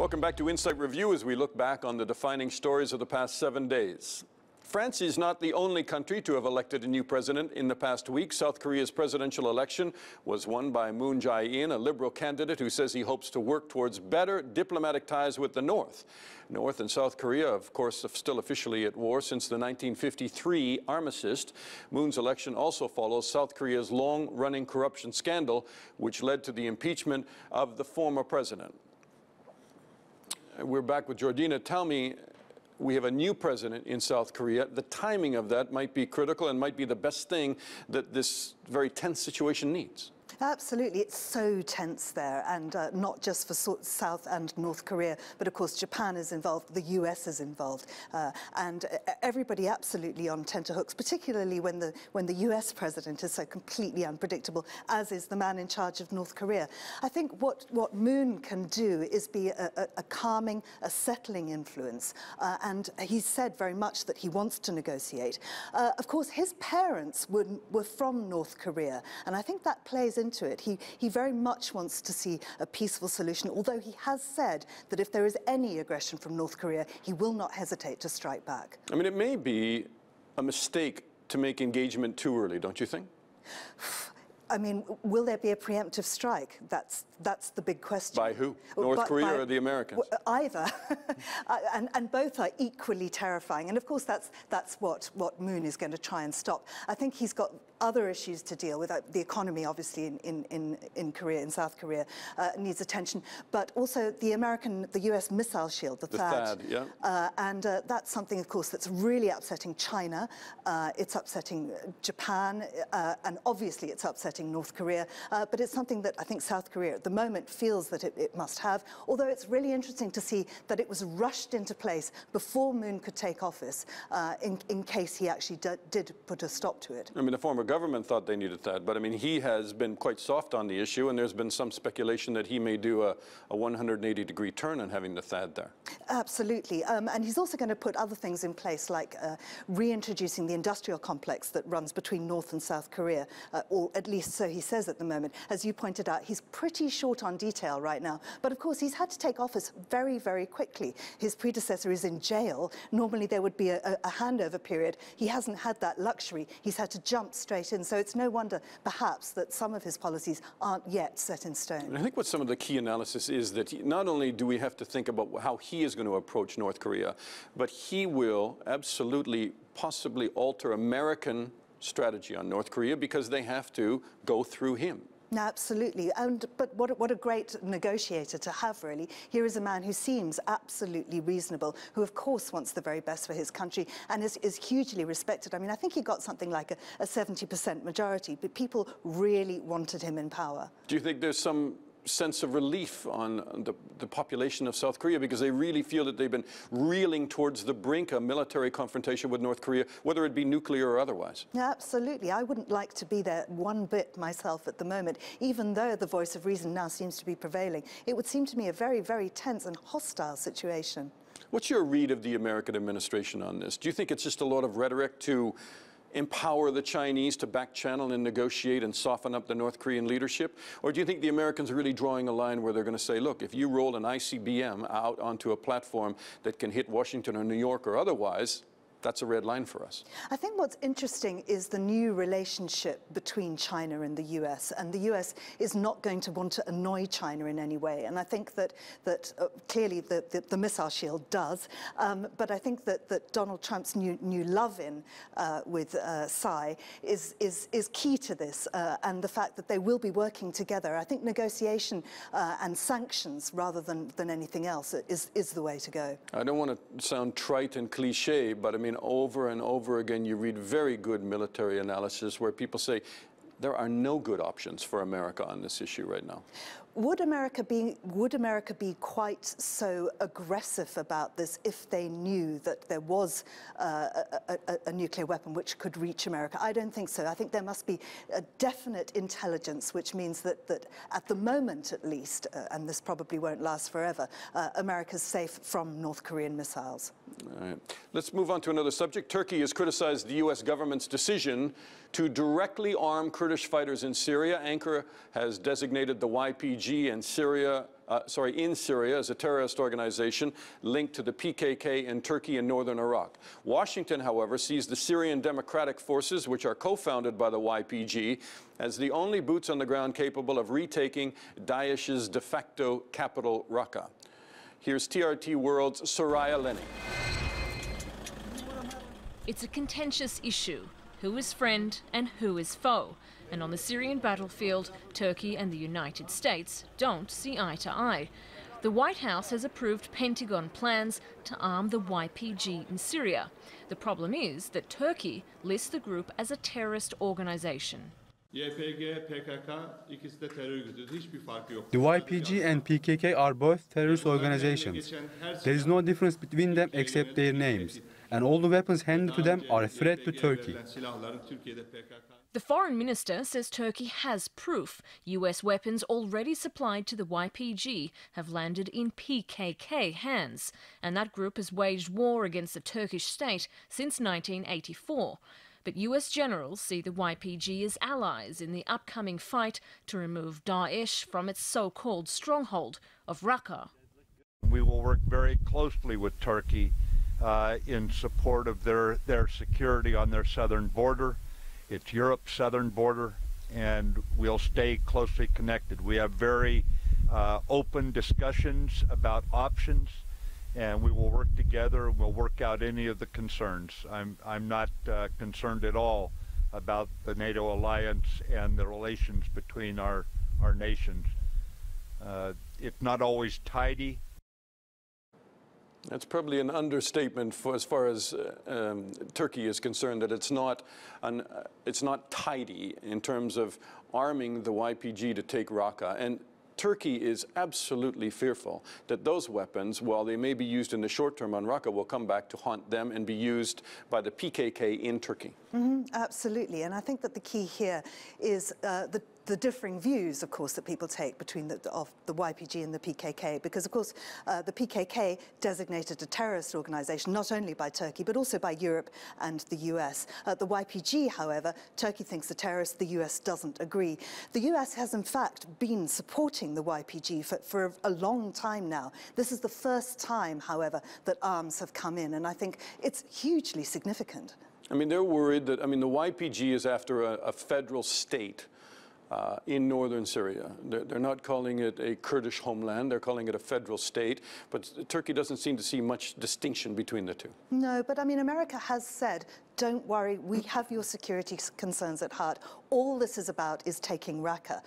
Welcome back to Insight Review as we look back on the defining stories of the past 7 days. France is not the only country to have elected a new president in the past week. South Korea's presidential election was won by Moon Jae-in, a liberal candidate who says he hopes to work towards better diplomatic ties with the North. North and South Korea, of course, are still officially at war since the 1953 armistice. Moon's election also follows South Korea's long-running corruption scandal, which led to the impeachment of the former president. We're back with Georgina. Tell me, we have a new president in South Korea. The timing of that might be critical and might be the best thing that this very tense situation needs. Absolutely. It's so tense there, and not just for South and North Korea, but of course Japan is involved, the US is involved, and everybody absolutely on tenterhooks, particularly when the US president is so completely unpredictable, as is the man in charge of North Korea. I think what Moon can do is be a calming, a settling influence, and he's said very much that he wants to negotiate. Of course, his parents were from North Korea, and I think that plays into it. He very much wants to see a peaceful solution, although he has said that if there is any aggression from North Korea, he will not hesitate to strike back. I mean, it may be a mistake to make engagement too early, don't you think? I mean, will there be a preemptive strike? That's the big question. By who? North Korea or the Americans? Either. and both are equally terrifying. And of course, that's what Moon is going to try and stop. I think he's got other issues to deal with. The economy, obviously, in Korea, in South Korea, needs attention. But also the US missile shield, the THAAD. Yeah. And that's something, of course, that's really upsetting China. It's upsetting Japan. And obviously, it's upsetting North Korea. But it's something that I think South Korea at the moment feels that it must have. Although it's really interesting to see that it was rushed into place before Moon could take office, in case he actually did put a stop to it. I mean, the former government thought they needed that, but I mean, he has been quite soft on the issue, and there's been some speculation that he may do a 180-degree turn on having the THAAD there. Absolutely. And he's also going to put other things in place, like reintroducing the industrial complex that runs between North and South Korea, or at least so he says at the moment. As you pointed out, he's pretty short on detail right now. But of course, he's had to take office very, very quickly. His predecessor is in jail. Normally, there would be a handover period. He hasn't had that luxury. He's had to jump straight in. So it's no wonder, perhaps, that some of his policies aren't yet set in stone. And I think what some of the key analysis is that not only do we have to think about how he is going to approach North Korea, but he will absolutely, possibly alter American strategy on North Korea because they have to go through him. Absolutely, but what a great negotiator to have, really. Here is a man who seems absolutely reasonable, who of course wants the very best for his country and is hugely respected. I mean, I think he got something like a 70% majority, but people really wanted him in power. Do you think there's some sense of relief on the population of South Korea because they really feel that they've been reeling towards the brink of military confrontation with North Korea, whether it be nuclear or otherwise? Yeah, absolutely. I wouldn't like to be there one bit myself at the moment, even though the voice of reason now seems to be prevailing. It would seem to me a very, very tense and hostile situation. What's your read of the American administration on this? Do you think it's just a lot of rhetoric to empower the Chinese to back-channel and negotiate and soften up the North Korean leadership? Or do you think the Americans are really drawing a line where they're going to say, look, if you roll an ICBM out onto a platform that can hit Washington or New York or otherwise, that's a red line for us? I think what's interesting is the new relationship between China and the US, and the US is not going to want to annoy China in any way. And I think that clearly the missile shield does, but I think that Donald Trump's new love-in with Tsai is key to this, and the fact that they will be working together. I think negotiation and sanctions, rather than anything else, is the way to go. I don't want to sound trite and cliche, but I mean, over and over again, you read very good military analysis where people say there are no good options for America on this issue right now. Would America be quite so aggressive about this if they knew that there was a nuclear weapon which could reach America? I don't think so. I think there must be a definite intelligence, which means that at the moment at least, and this probably won't last forever, America's safe from North Korean missiles. All right. Let's move on to another subject. Turkey has criticized the U.S. government's decision to directly arm Kurdish fighters in Syria. Ankara has designated the YPG YPG in Syria as a terrorist organization linked to the PKK in Turkey and northern Iraq. Washington, however, sees the Syrian Democratic Forces, which are co-founded by the YPG, as the only boots on the ground capable of retaking Daesh's de facto capital, Raqqa. Here's TRT World's Soraya Lenny. It's a contentious issue. Who is friend and who is foe? And on the Syrian battlefield, Turkey and the United States don't see eye to eye. The White House has approved Pentagon plans to arm the YPG in Syria. The problem is that Turkey lists the group as a terrorist organization. YPG, PKK ikisi de terör örgütüdür. Hiçbir farkı yok. The YPG and PKK are both terrorist organizations. There is no difference between them except their names. And all the weapons handed to them are a threat to Turkey. The foreign minister says Turkey has proof. US weapons already supplied to the YPG have landed in PKK hands. And that group has waged war against the Turkish state since 1984. But US generals see the YPG as allies in the upcoming fight to remove Daesh from its so-called stronghold of Raqqa. We will work very closely with Turkey in support of their security on their southern border. It's Europe's southern border, and we'll stay closely connected. We have very open discussions about options, and we will work together and we'll work out any of the concerns. I'm not concerned at all about the NATO alliance and the relations between our nations. It's not always tidy. That's probably an understatement as far as Turkey is concerned, that it's not tidy in terms of arming the YPG to take Raqqa. And Turkey is absolutely fearful that those weapons, while they may be used in the short term on Raqqa, will come back to haunt them and be used by the PKK in Turkey. Absolutely, and I think that the key here is the differing views, of course, that people take between of the YPG and the PKK, because, of course, the PKK designated a terrorist organization, not only by Turkey, but also by Europe and the US. The YPG, however, Turkey thinks a terrorist, the US doesn't agree. The US has, in fact, been supporting the YPG for a long time now. This is the first time, however, that arms have come in, and I think it's hugely significant. I mean, they're worried that, the YPG is after a federal state in northern Syria. They're not calling it a Kurdish homeland, they're calling it a federal state, but Turkey doesn't seem to see much distinction between the two. No, but America has said, don't worry, we have your security concerns at heart. All this is about is taking Raqqa.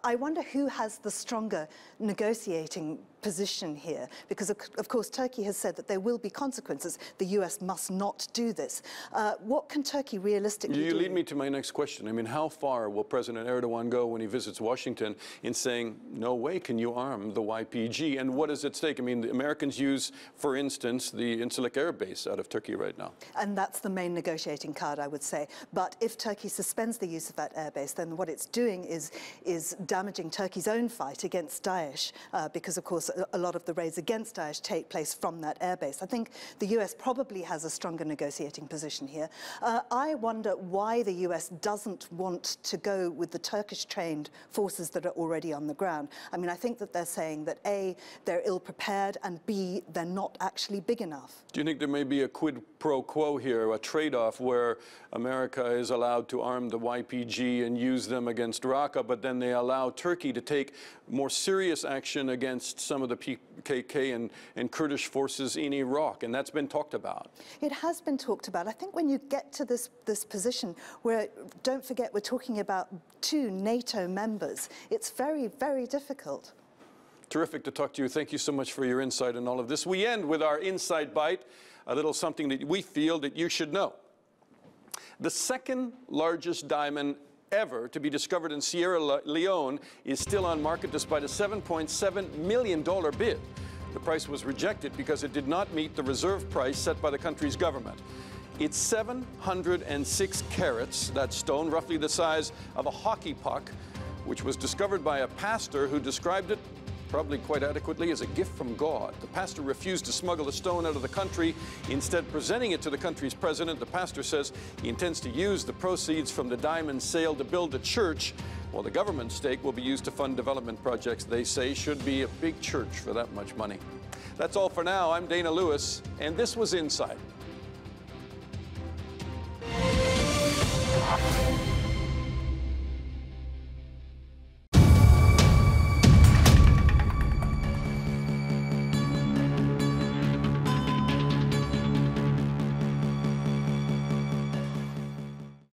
I wonder who has the stronger negotiating position here, because of course Turkey has said that there will be consequences. The US must not do this. What can Turkey realistically do? You lead me to my next question. How far will President Erdogan go when he visits Washington in saying, no way can you arm the YPG? And what is at stake? The Americans use, for instance, the Incirlik Air Base out of Turkey right now. And that's the main negotiating card, I would say. But if Turkey suspends the use of that airbase, then what it's doing is damaging Turkey's own fight against Daesh, because, of course, a lot of the raids against Daesh take place from that airbase. I think the US probably has a stronger negotiating position here. I wonder why the US doesn't want to go with the Turkish-trained forces that are already on the ground. I think that they're saying that A, they're ill-prepared, and B, they're not actually big enough. Do you think there may be a quid pro quo here, a trade-off where America is allowed to arm the YPG and use them against Raqqa, but then they allow Turkey to take more serious action against some of the PKK and Kurdish forces in Iraq, and that's been talked about? It has been talked about. I think when you get to this position where, don't forget, we're talking about 2 NATO members, it's very, very difficult. Terrific to talk to you. Thank you so much for your insight on all of this. We end with our Insight Bite, a little something that we feel that you should know. The second largest diamond ever to be discovered in Sierra Leone is still on market despite a $7.7 million bid. The price was rejected because it did not meet the reserve price set by the country's government. It's 706 carats, that stone, roughly the size of a hockey puck, which was discovered by a pastor who described it probably quite adequately, as a gift from God. The pastor refused to smuggle the stone out of the country, instead presenting it to the country's president. The pastor says he intends to use the proceeds from the diamond sale to build a church, while the government stake will be used to fund development projects they say should be a big church for that much money. That's all for now. I'm Dana Lewis, and this was Inside.